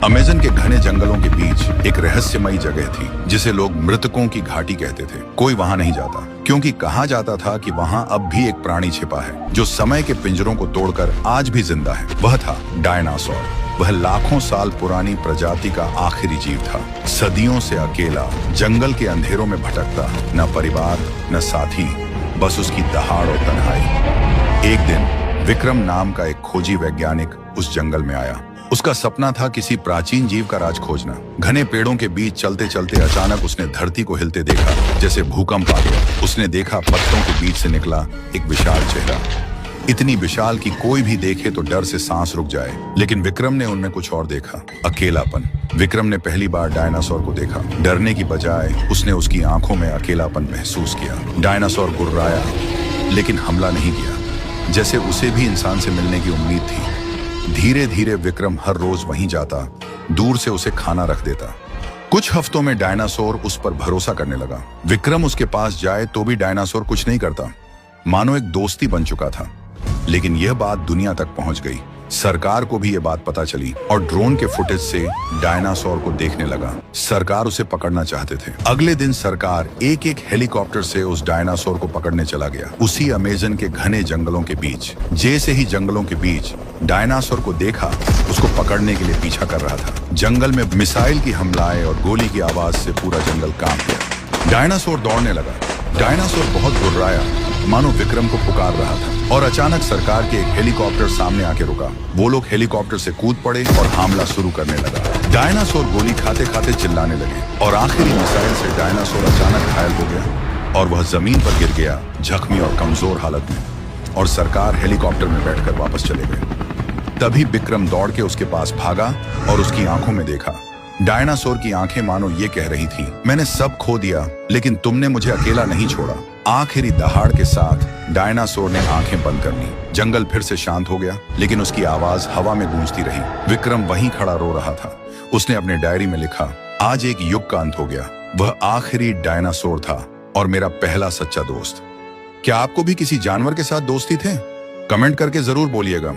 Amazon के घने जंगलों के बीच एक रहस्यमयी जगह थी जिसे लोग मृतकों की घाटी कहते थे। कोई वहां नहीं जाता क्योंकि कहा जाता था कि वहां अब भी एक प्राणी छिपा है जो समय के पिंजरों को तोड़कर आज भी जिंदा है। वह था डायनासोर। वह लाखों साल पुरानी प्रजाति का आखिरी जीव था, सदियों से अकेला, जंगल के अंधेरों में भटकता, न परिवार न साथी, बस उसकी दहाड़ और तन्हाई। एक दिन विक्रम नाम का एक खोजी वैज्ञानिक उस जंगल में आया। उसका सपना था किसी प्राचीन जीव का राज खोजना। घने पेड़ों के बीच चलते चलते अचानक उसने धरती को हिलते देखा, जैसे भूकंप आ गया। उसने देखा पत्तों के बीच से निकला एक विशाल चेहरा, इतनी विशाल कि कोई भी देखे तो डर से सांस रुक जाए। लेकिन विक्रम ने उनमें कुछ और देखा, अकेलापन। विक्रम ने पहली बार डायनासोर को देखा। डरने की बजाय उसने उसकी आंखों में अकेलापन महसूस किया। डायनासोर गुर्राया लेकिन हमला नहीं किया, जैसे उसे भी इंसान से मिलने की उम्मीद थी। धीरे धीरे विक्रम हर रोज वहीं जाता, दूर से उसे खाना रख देता। कुछ हफ्तों में डायनासोर उस पर भरोसा करने लगा। विक्रम उसके पास जाए तो भी डायनासोर कुछ नहीं करता, मानो एक दोस्ती बन चुका था। लेकिन यह बात दुनिया तक पहुंच गई। सरकार को भी यह बात पता चली और ड्रोन के फुटेज से डायनासोर को देखने लगा। सरकार उसे पकड़ना चाहते थे। अगले दिन सरकार एक एक हेलीकॉप्टर से उस डायनासोर को पकड़ने चला गया, उसी अमेज़न के घने जंगलों के बीच। जैसे ही जंगलों के बीच डायनासोर को देखा, उसको पकड़ने के लिए पीछा कर रहा था। जंगल में मिसाइल की हमलाएं और गोली की आवाज से पूरा जंगल कांप गया। डायनासोर दौड़ने लगा। डायनासोर बहुत गुर्राया, मानो विक्रम को पुकार रहा था। और अचानक सरकार के एक हेलीकॉप्टर सामने आके रुका। वो लोग हेलीकॉप्टर से कूद पड़े और हमला शुरू करने लगा। डायनासोर गोली खाते खाते चिल्लाने लगे और आखिरी मिसाइल से डायनासोर अचानक घायल हो गया और वह जमीन पर गिर गया, जख्मी और कमजोर हालत में। और सरकार हेलीकॉप्टर में बैठकर वापस चले गए। तभी विक्रम दौड़ के उसके पास भागा और उसकी आंखों में देखा। डायनासोर की आंखें मानो ये कह रही थी, मैंने सब खो दिया लेकिन तुमने मुझे अकेला नहीं छोड़ा। आखिरी दहाड़ के साथ डायनासोर ने आंखें बंद कर ली। जंगल फिर से शांत हो गया, लेकिन उसकी आवाज हवा में गूंजती रही। विक्रम वहीं खड़ा रो रहा था। उसने अपने डायरी में लिखा, आज एक युग का अंत हो गया। वह आखिरी डायनासोर था और मेरा पहला सच्चा दोस्त। क्या आपको भी किसी जानवर के साथ दोस्ती थे? कमेंट करके जरूर बोलिएगा।